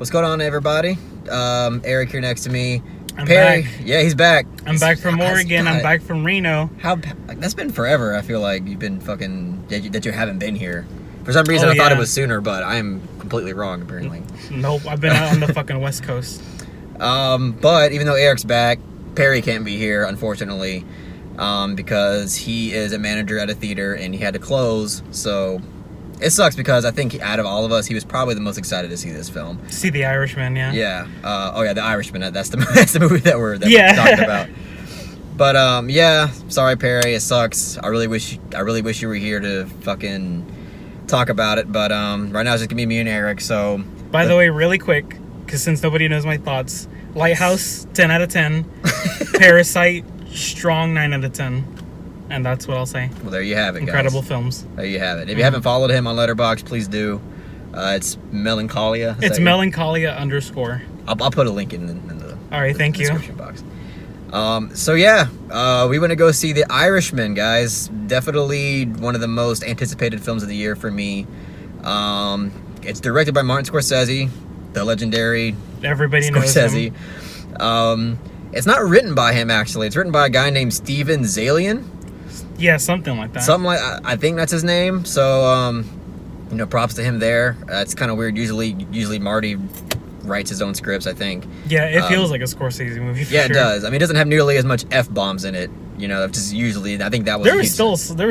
What's going on, everybody? Eric here next to me. I'm Perry, back. yeah, he's back. I'm back from Oregon. I'm back from Reno. That's been forever. I feel like you've been fucking that you haven't been here. For some reason, I thought it was sooner, but I'm completely wrong apparently. Nope, I've been out on the fucking West Coast. But even though Eric's back, Perry can't be here, unfortunately, because he is a manager at a theater and he had to close. So it sucks because I think out of all of us, he was probably the most excited to see this film. See The Irishman, yeah. Yeah. The Irishman. That's the movie that we're talking about. But yeah, sorry, Perry. It sucks. I really wish you were here to fucking talk about it. But right now it's just gonna be me and Eric. So. By the way, really quick, because since nobody knows my thoughts, Lighthouse 10 out of 10, Parasite strong 9 out of 10. And that's what I'll say. Well, there you have it, guys. Incredible films. There you have it. If you haven't followed him on Letterboxd, please do. It's Melancholia. It's Melancholia _ I'll put a link in the All right, thank you. description box. So yeah, we went to go see The Irishman, guys. Definitely one of the most anticipated films of the year for me. It's directed by Martin Scorsese, the legendary Everybody knows Scorsese. him. It's not written by him, actually. It's written by a guy named Steven Zalian. Yeah, something like that. I think that's his name. So, props to him there. It's kind of weird. Usually Marty writes his own scripts, I think. Yeah, it feels like a Scorsese movie. For yeah, sure. it does. I mean, it doesn't have nearly as much F-bombs in it. Just usually, I think that was. There was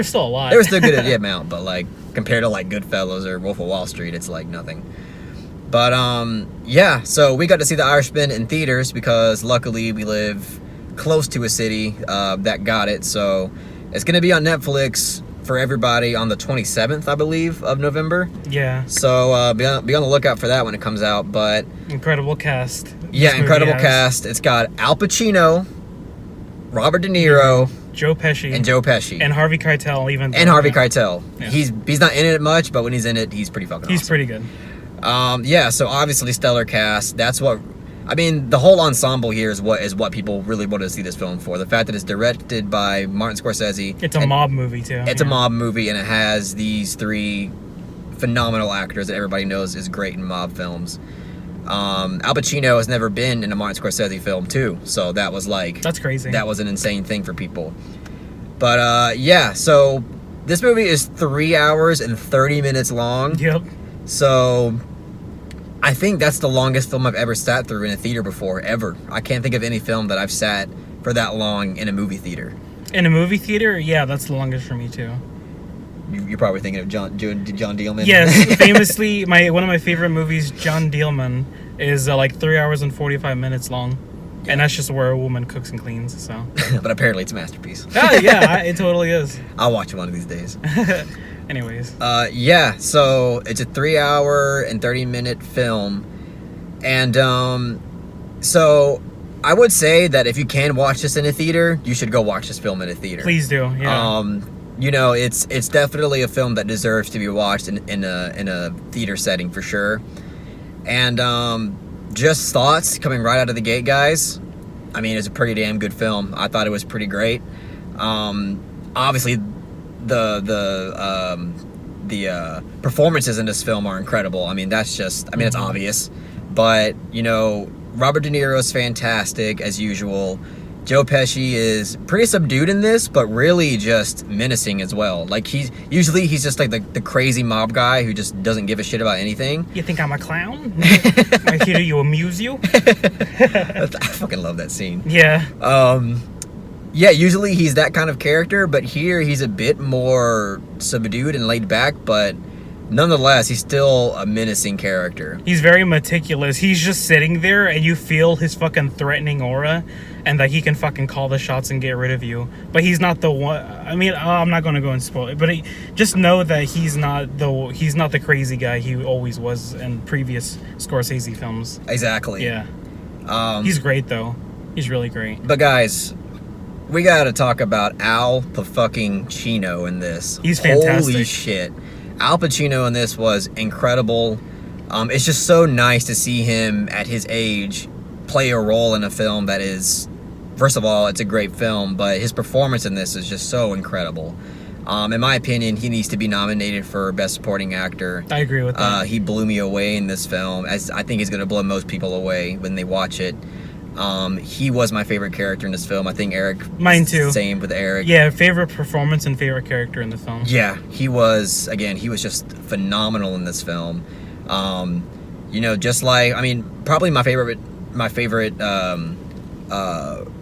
still a lot. There was still a good amount, but like compared to like Goodfellas or Wolf of Wall Street, it's like nothing. But yeah. So we got to see The Irishman in theaters because luckily we live close to a city that got it. So it's gonna be on Netflix for everybody on the 27th, I believe, of November. Yeah. So be on the lookout for that when it comes out. But incredible cast. Yeah, incredible cast. It's got Al Pacino, Robert De Niro, Joe Pesci, and Harvey Keitel. Harvey Keitel. Yeah. He's not in it much, but when he's in it, he's pretty fucking awesome. He's pretty good. Yeah, so obviously stellar cast. That's what I mean. The whole ensemble here is what people really want to see this film for. The fact that it's directed by Martin Scorsese. It's a mob movie too. It's a mob movie, and it has these three phenomenal actors that everybody knows is great in mob films. Al Pacino has never been in a Martin Scorsese film too, so that's crazy. That was an insane thing for people. But yeah, so this movie is 3 hours and 30 minutes long. Yep. So I think that's the longest film I've ever sat through in a theater before, ever. I can't think of any film that I've sat for that long in a movie theater. In a movie theater? Yeah, that's the longest for me too. You're probably thinking of John Dielman. Yes, famously, one of my favorite movies, John Dielman, is like 3 hours and 45 minutes long. Yeah. And that's just where a woman cooks and cleans, so. But apparently it's a masterpiece. Oh, yeah, it totally is. I'll watch it one of these days. Anyways. Yeah, so it's a 3 hour and 30 minute film. And so I would say that if you can watch this in a theater, you should go watch this film in a theater. Please do, yeah. It's definitely a film that deserves to be watched in a theater setting for sure. And just thoughts coming right out of the gate, guys. I mean, it's a pretty damn good film. I thought it was pretty great. Obviously, the performances in this film are incredible. I mean, it's obvious. But Robert De Niro is fantastic as usual. Joe Pesci is pretty subdued in this, but really just menacing as well. Like he's just like the crazy mob guy who just doesn't give a shit about anything. You think I'm a clown? I'm here to amuse you? I fucking love that scene. Yeah. Yeah, usually he's that kind of character, but here he's a bit more subdued and laid back, but nonetheless, he's still a menacing character. He's very meticulous. He's just sitting there, and you feel his fucking threatening aura, and that he can fucking call the shots and get rid of you. But he's not the one. I mean, I'm not gonna go and spoil it, but just know that he's not the crazy guy he always was in previous Scorsese films. Exactly. Yeah. He's great though. He's really great. But guys, we gotta talk about Al fucking Pacino in this. He's fantastic. Holy shit. Al Pacino in this was incredible. It's just so nice to see him at his age play a role in a film that is, first of all, it's a great film, but his performance in this is just so incredible. In my opinion, he needs to be nominated for Best Supporting Actor. I agree with that. He blew me away in this film, as I think he's going to blow most people away when they watch it. He was my favorite character in this film. I think Eric... Mine too. Same with Eric. Yeah, favorite performance and favorite character in the film. Yeah, he was just phenomenal in this film. Just like, probably my favorite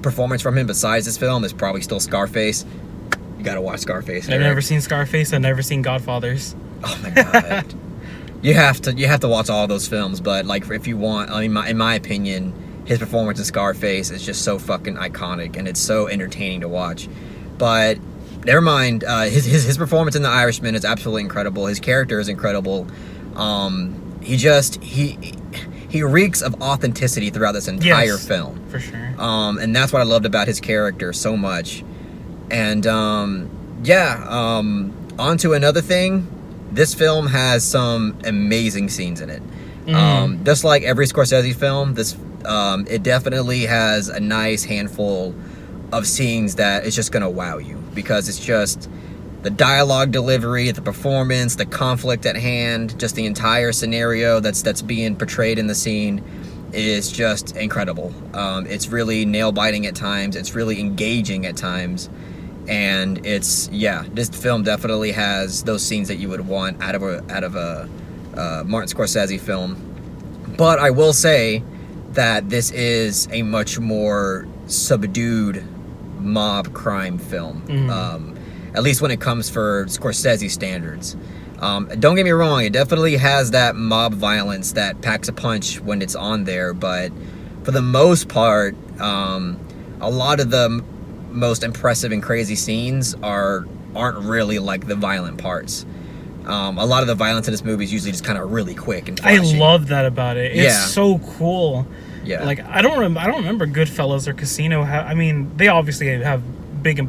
performance from him besides this film is probably still Scarface. You gotta watch Scarface. I've never seen Scarface. I've never seen Godfathers. Oh my god. You have to watch all those films, but like if you want, in my opinion, his performance in Scarface is just so fucking iconic and it's so entertaining to watch. But never mind, his performance in The Irishman is absolutely incredible. His character is incredible. He reeks of authenticity throughout this entire film. For sure. And that's what I loved about his character so much. And on to another thing. This film has some amazing scenes in it. Just like every Scorsese film, it definitely has a nice handful of scenes that is just gonna wow you, because it's just the dialogue delivery, the performance, the conflict at hand, just the entire scenario that's being portrayed in the scene is just incredible. It's really nail-biting at times. It's really engaging at times. And this film definitely has those scenes that you would want out of a Martin Scorsese film. But I will say that this is a much more subdued mob crime film. At least when it comes for Scorsese standards. Don't get me wrong, it definitely has that mob violence that packs a punch when it's on there, but for the most part, a lot of the most impressive and crazy scenes aren't really like the violent parts. A lot of the violence in this movie is usually just kind of really quick and flashy. I love that about it. It's so cool. Yeah. Like I don't remember Goodfellas or Casino. They obviously have big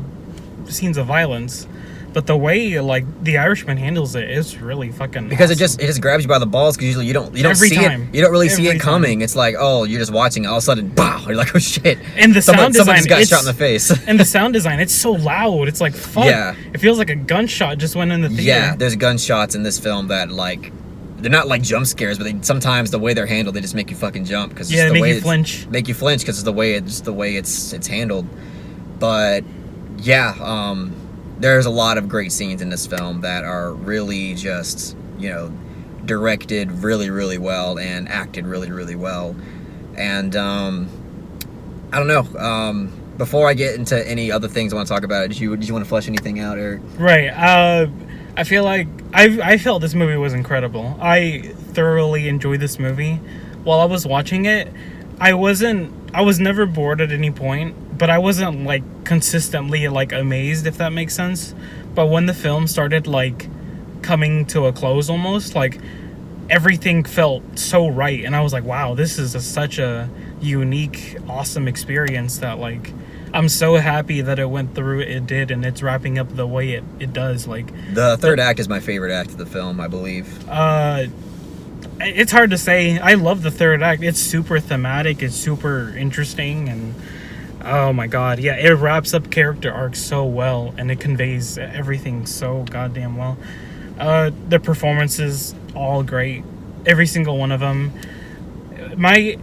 scenes of violence, but the way like The Irishman handles it is really fucking because awesome. it just grabs you by the balls, because usually you don't Every see time. it. You don't really see Every it coming. time. It's like, oh, you're just watching, all of a sudden, bow! You're like, oh shit! And the sound someone design, just got shot in the face. And the sound design, it's so loud. It's like fuck. Yeah. It feels like a gunshot just went in the theater. Yeah, there's gunshots in this film that like they're not like jump scares, but sometimes the way they're handled, they just make you fucking jump because they make you flinch. Make you flinch because it's the way it's handled. But yeah, there's a lot of great scenes in this film that are really just directed really, really well and acted really, really well. And I don't know. Before I get into any other things I want to talk about, did you want to flesh anything out, Eric? Right. I feel like I felt this movie was incredible. I thoroughly enjoyed this movie. While I was watching it, I was never bored at any point, but I wasn't like consistently like amazed, if that makes sense. But when the film started like coming to a close almost, like everything felt so right, and I was like, wow, this is such a unique, awesome experience that like I'm so happy that it went through it did, and it's wrapping up the way it does. Like the third act is my favorite act of the film, I believe. It's hard to say. I love the third act. It's super thematic. It's super interesting, and oh my god, yeah, it wraps up character arcs so well, and it conveys everything so goddamn well. The performances all great, every single one of them. My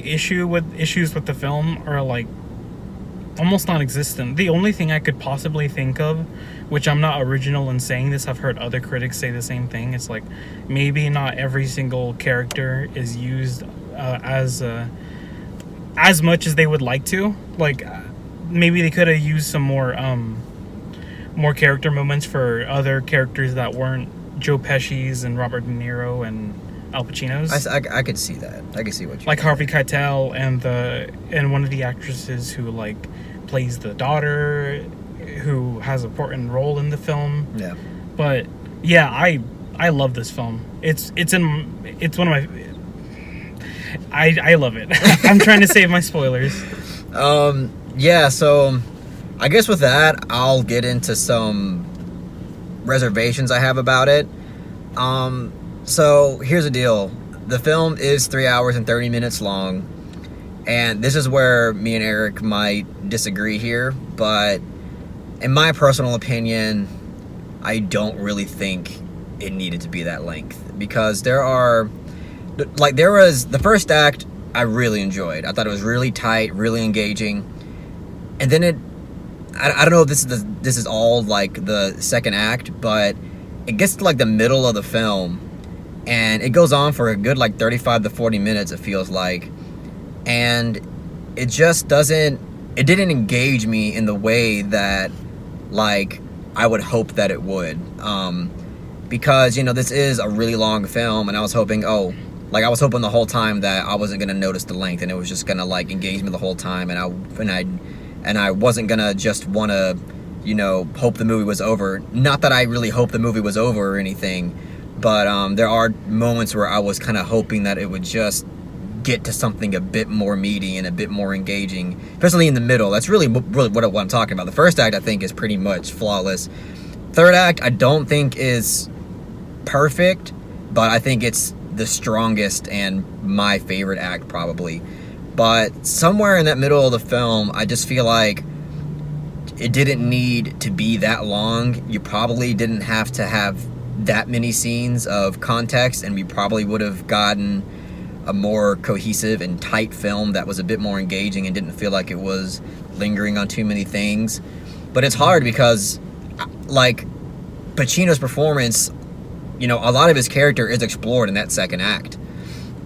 issues with the film are like almost non-existent. The only thing I could possibly think of, which I'm not original in saying this, I've heard other critics say the same thing, it's like maybe not every single character is used as much as they would like to. Like maybe they could have used some more character moments for other characters that weren't Joe Pesci's and Robert De Niro and Al Pacino's. I could see that. I could see what you like mean. Harvey Keitel and one of the actresses who like plays the daughter, who has an important role in the film. Yeah. But yeah, I love this film. It's one of my. I love it. I'm trying to save my spoilers. Yeah. So, I guess with that, I'll get into some reservations I have about it. So here's the deal. The film is 3 hours and 30 minutes long, and this is where me and Eric might disagree here, but in my personal opinion, I don't really think it needed to be that length, because there was the first act I really enjoyed. I thought it was really tight, really engaging, and then I don't know if this is all like the second act, but it gets to like the middle of the film, and it goes on for a good like 35 to 40 minutes, it feels like, and it just didn't engage me in the way that like I would hope that it would, because this is a really long film, and I was hoping the whole time that I wasn't gonna notice the length, and it was just gonna like engage me the whole time, and I wasn't gonna just wanna hope the movie was over. Not that I really hope the movie was over or anything, but there are moments where I was kind of hoping that it would just get to something a bit more meaty and a bit more engaging, especially in the middle. That's really what I'm talking about. The first act, I think, is pretty much flawless. Third act, I don't think is perfect, but I think it's the strongest and my favorite act, probably. But somewhere in that middle of the film, I just feel like it didn't need to be that long. You probably didn't have to have that many scenes of context, and we probably would have gotten a more cohesive and tight film that was a bit more engaging and didn't feel like it was lingering on too many things. But it's hard because, like, Pacino's performance, a lot of his character is explored in that second act.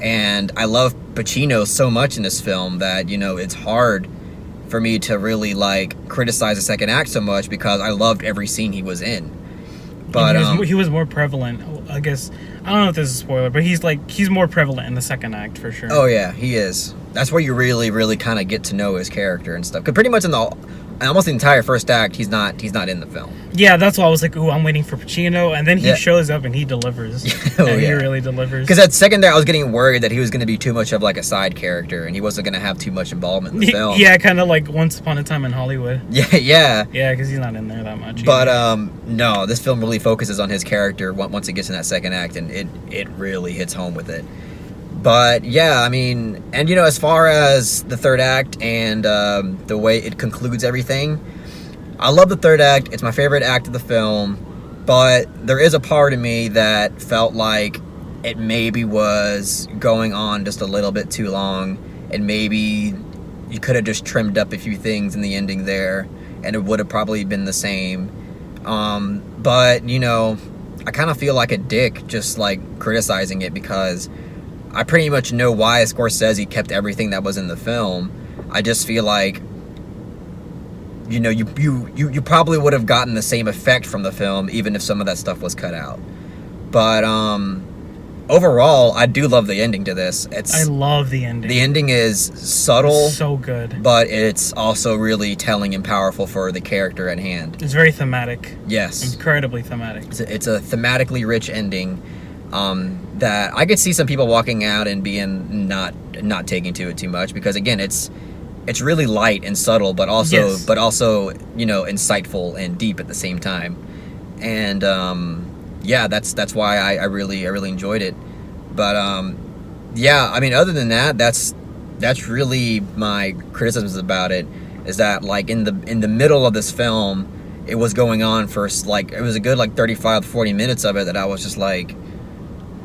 And I love Pacino so much in this film that, it's hard for me to really, like, criticize the second act so much, because I loved every scene he was in. But he was more prevalent, I guess. I don't know if this is a spoiler, but he's more prevalent in the second act for sure. Oh yeah, he is. That's where you really, really kind of get to know his character and stuff. Because pretty much in almost the entire first act, he's not in the film. Yeah, that's why I was like, ooh, I'm waiting for Pacino, and then he shows up and he delivers. He really delivers. Because that second there, I was getting worried that he was going to be too much of like a side character, and he wasn't going to have too much involvement in the film. Yeah, kind of like Once Upon a Time in Hollywood. Yeah. Yeah, because he's not in there that much. But no, this film really focuses on his character once it gets in that second act, and it really hits home with it. But yeah, I mean, and as far as the third act and the way it concludes everything, I love the third act. It's my favorite act of the film, but there is a part of me that felt like it maybe was going on just a little bit too long, and maybe you could have just trimmed up a few things in the ending there, and it would have probably been the same. But I kind of feel like a dick just like criticizing it, because I pretty much know why Scorsese kept everything that was in the film. I just feel like, you probably would have gotten the same effect from the film, even if some of that stuff was cut out. But overall, I do love the ending to this. I love the ending. The ending is subtle, so good, but it's also really telling and powerful for the character at hand. It's very thematic. Yes, incredibly thematic. It's a thematically rich ending. That I could see some people walking out and being not taking to it too much, because again, it's really light and subtle, but also insightful and deep at the same time. And yeah, that's why I really enjoyed it. But yeah, I mean, other than that, that's really my criticisms about it, is that like in the middle of this film, it was going on for like, it was a good like 35 to 40 minutes of it that I was just like,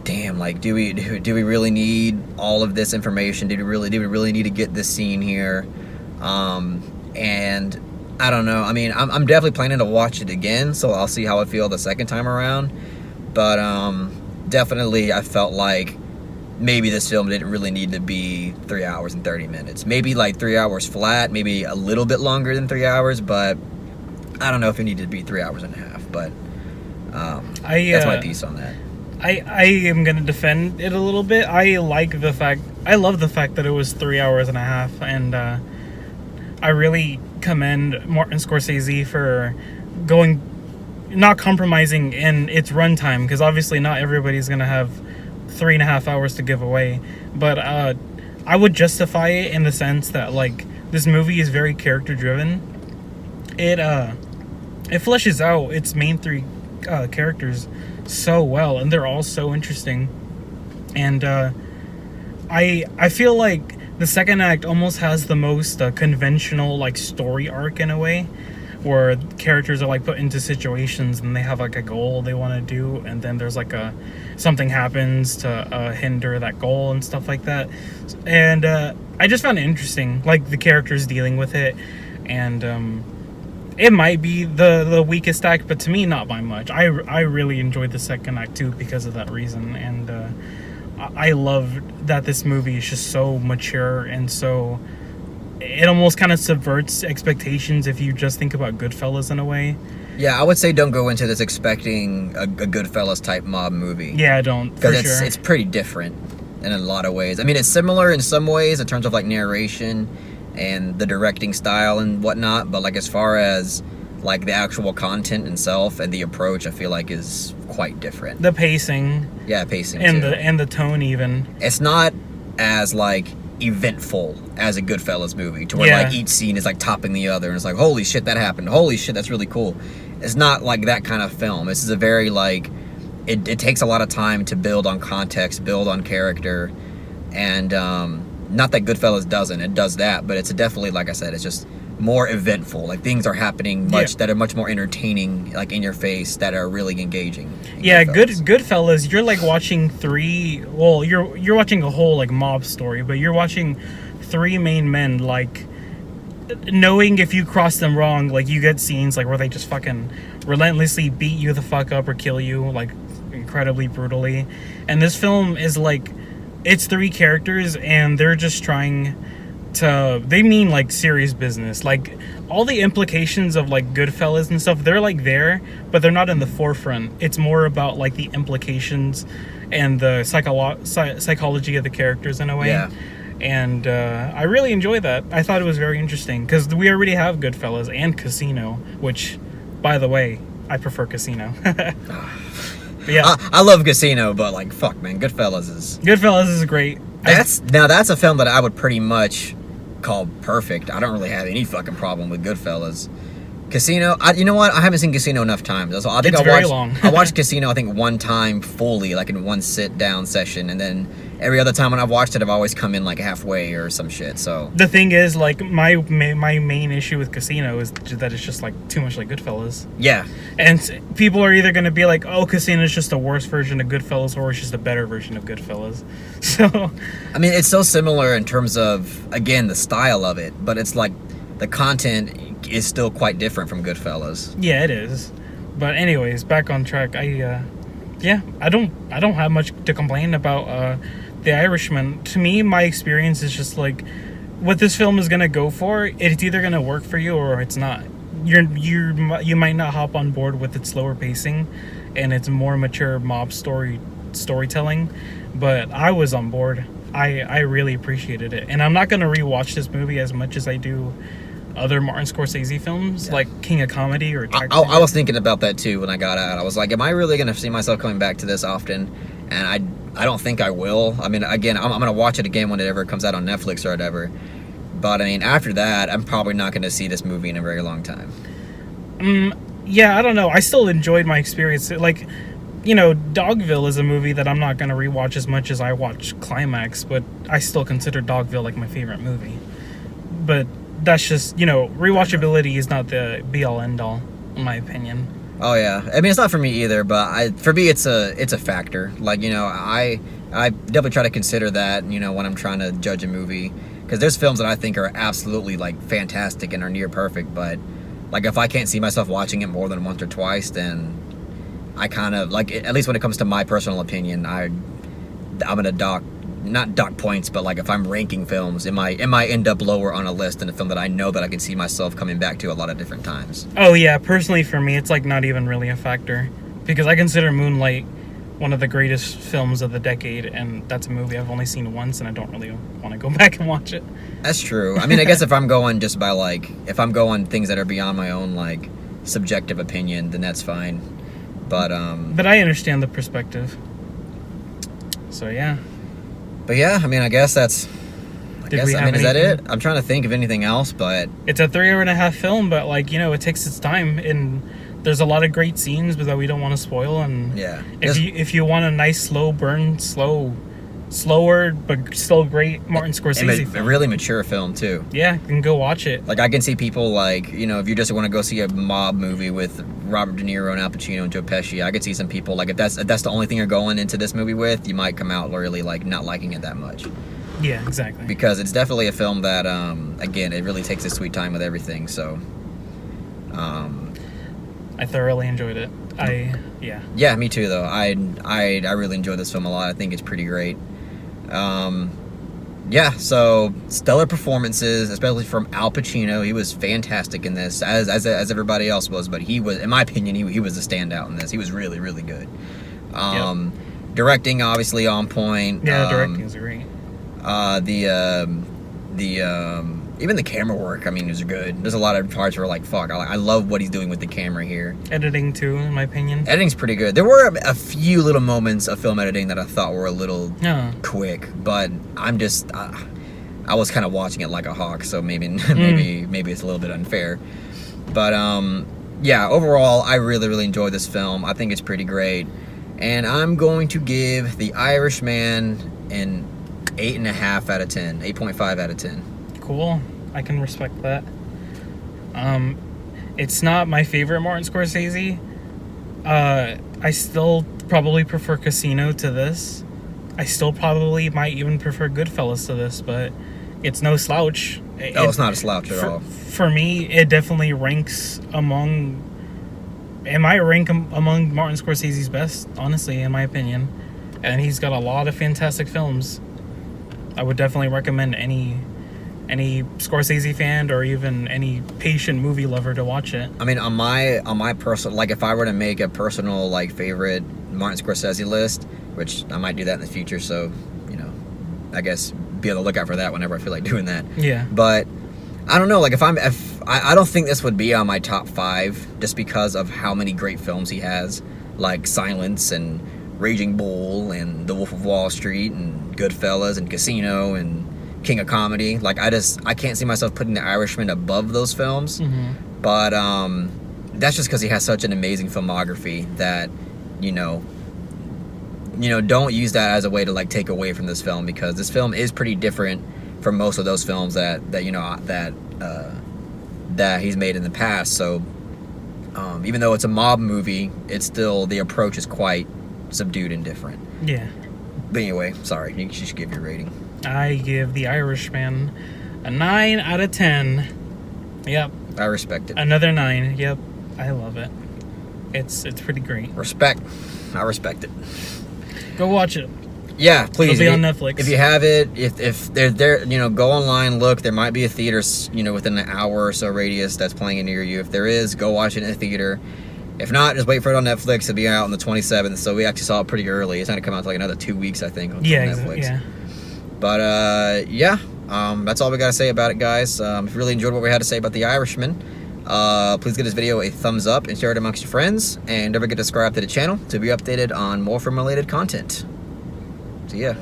damn, like, do we really need all of this information? Do we really need to get this scene here? And I don't know. I mean, I'm definitely planning to watch it again, so I'll see how I feel the second time around. But definitely, I felt like maybe this film didn't really need to be 3 hours and 30 minutes. Maybe like 3 hours flat, maybe a little bit longer than 3 hours, but I don't know if it needed to be 3 hours and a half. But that's my piece on that. I am going to defend it a little bit. I love the fact that it was 3 hours and a half, and I really commend Martin Scorsese for not compromising in its runtime, because obviously not everybody's going to have 3.5 hours to give away, but I would justify it in the sense that like this movie is very character driven. It fleshes out its main three characters so well, and they're all so interesting, and I feel like the second act almost has the most conventional like story arc in a way, where characters are like put into situations and they have like a goal they want to do, and then there's like something happens to hinder that goal and stuff like that. And I just found it interesting, like the characters dealing with it. And it might be the weakest act, but to me, not by much. I really enjoyed the second act too because of that reason. And I love that this movie is just so mature, and so it almost kind of subverts expectations if you just think about Goodfellas in a way. Yeah, I would say don't go into this expecting a Goodfellas type mob movie. Yeah, I don't, for sure. It's pretty different in a lot of ways. I mean, it's similar in some ways in terms of like narration and the directing style and whatnot, but like as far as like the actual content itself and the approach, I feel like is quite different. The pacing. Yeah, pacing and too. the tone even. It's not as like eventful as a Goodfellas movie to where like each scene is like topping the other and it's like, holy shit, that happened, holy shit, that's really cool. It's not like that kind of film. This is a very like it takes a lot of time to build on context, build on character, and not that Goodfellas doesn't, it does that, but it's definitely, like I said, it's just more eventful. Like things are happening that are much more entertaining, like in your face, that are really engaging. Yeah, Goodfellas, you're like watching you're watching a whole like mob story, but you're watching three main men, like knowing if you cross them wrong, like you get scenes like where they just fucking relentlessly beat you the fuck up or kill you like incredibly brutally. And this film is like, it's three characters and they're just trying to, they mean like serious business. Like all the implications of like Goodfellas and stuff, they're like there, but they're not in the forefront. It's more about like the implications and the psychology of the characters in a way. Yeah. And I really enjoy that. I thought it was very interesting because we already have Goodfellas and Casino, which, by the way, I prefer Casino. Yeah, I love Casino, but like, fuck, man, Goodfellas is great. That's a film that I would pretty much call perfect. I don't really have any fucking problem with Goodfellas. Casino, you know what? I haven't seen Casino enough times. I think very long. I watched Casino, I think, one time fully, like in one sit-down session, and then every other time when I've watched it, I've always come in like halfway or some shit. So the thing is, like, my main issue with Casino is that it's just like too much like Goodfellas. Yeah, and people are either going to be like, "Oh, Casino is just a worse version of Goodfellas," or it's just a better version of Goodfellas. So, I mean, it's so similar in terms of, again, the style of it, but it's like the content is still quite different from Goodfellas. Yeah, it is. But anyways, back on track. I don't have much to complain about The Irishman. To me, my experience is just like what this film is gonna go for. It's either gonna work for you or it's not. You might not hop on board with its slower pacing and its more mature mob storytelling, but I was on board. I really appreciated it, and I'm not gonna rewatch this movie as much as I do other Martin Scorsese films, like King of Comedy or I was thinking about that too when I got out. I was like, am I really going to see myself coming back to this often? And I don't think I will. I mean, again, I'm going to watch it again whenever it comes out on Netflix or whatever. But I mean, after that, I'm probably not going to see this movie in a very long time. Yeah, I don't know. I still enjoyed my experience. Like, you know, Dogville is a movie that I'm not going to rewatch as much as I watch Climax, but I still consider Dogville like my favorite movie. But that's just, you know, rewatchability is not the be-all, end-all, in my opinion. Oh, yeah. I mean, it's not for me either, but for me, it's a factor. Like, you know, I definitely try to consider that, you know, when I'm trying to judge a movie. Because there's films that I think are absolutely, like, fantastic and are near perfect, but, like, if I can't see myself watching it more than once or twice, then I kind of, like, at least when it comes to my personal opinion, I'm going to not dock points, but like if I'm ranking films, it might end up lower on a list than a film that I know that I can see myself coming back to a lot of different times. Oh yeah, personally for me, it's like not even really a factor because I consider Moonlight one of the greatest films of the decade, and that's a movie I've only seen once, and I don't really want to go back and watch it. That's true. I mean, I guess if I'm going just by like, if I'm going things that are beyond my own like subjective opinion, then that's fine. But I understand the perspective. So yeah. But yeah, I mean, I guess that's... is that it? I'm trying to think of anything else, but... It's a 3.5-hour film, but, like, you know, it takes its time, and there's a lot of great scenes that we don't want to spoil, and... Yeah. If you want a nice, slow burn, slow slower but still great Martin Scorsese film. A really mature film too. Yeah, you can go watch it. Like I can see people like, you know, if you just want to go see a mob movie with Robert De Niro and Al Pacino and Joe Pesci, I could see some people like if that's the only thing you're going into this movie with, you might come out really like not liking it that much. Yeah, exactly. Because it's definitely a film that again, it really takes its sweet time with everything. So I thoroughly enjoyed it. Yeah, me too though. I really enjoyed this film a lot. I think it's pretty great. Yeah, so stellar performances, especially from Al Pacino. He was fantastic in this, as everybody else was, but he was, in my opinion, he was a standout in this. He was really, really good. Directing, obviously, on point. Yeah, directing is great. Even the camera work, I mean, is good. There's a lot of parts where like, fuck, I love what he's doing with the camera here. Editing too, in my opinion. Editing's pretty good. There were a few little moments of film editing that I thought were a little quick, but I'm just, I was kind of watching it like a hawk, so maybe it's a little bit unfair. But yeah, overall, I really, really enjoyed this film. I think it's pretty great, and I'm going to give The Irishman an 8.5 out of 10, 8.5 out of 10. Cool. I can respect that. It's not my favorite Martin Scorsese. I still probably prefer Casino to this. I still probably might even prefer Goodfellas to this, but it's no slouch. It's not a slouch at all. For me, it definitely ranks among... It might rank among Martin Scorsese's best, honestly, in my opinion. And he's got a lot of fantastic films. I would definitely recommend any Scorsese fan or even any patient movie lover to watch it. I mean, on my personal, like if I were to make a personal like favorite Martin Scorsese list, which I might do that in the future, so you know, I guess be on the lookout for that whenever I feel like doing that. Yeah. But I don't know, like if I don't think this would be on my top 5 just because of how many great films he has, like Silence and Raging Bull and The Wolf of Wall Street and Goodfellas and Casino and King of Comedy. Like I can't see myself putting The Irishman above those films. Mm-hmm. But that's just because he has such an amazing filmography that you know don't use that as a way to like take away from this film, because this film is pretty different from most of those films that he's made in the past. So even though it's a mob movie, it's still, the approach is quite subdued and different. Yeah. But anyway, sorry, you should give your rating. I give The Irishman a 9 out of 10. Yep. I respect it. Another 9. Yep. I love it. It's pretty great. Respect. I respect it. Go watch it. Yeah, please. It'll be on Netflix. If you have it, if they're there, go online, look. There might be a theater, within an hour or so radius that's playing it near you. If there is, go watch it in a theater. If not, just wait for it on Netflix. It'll be out on the 27th, so we actually saw it pretty early. It's going to come out to like another 2 weeks, I think, on Netflix. Yeah. But, that's all we got to say about it, guys. If you really enjoyed what we had to say about The Irishman, please give this video a thumbs up and share it amongst your friends. And don't forget to subscribe to the channel to be updated on more film-related content. See ya.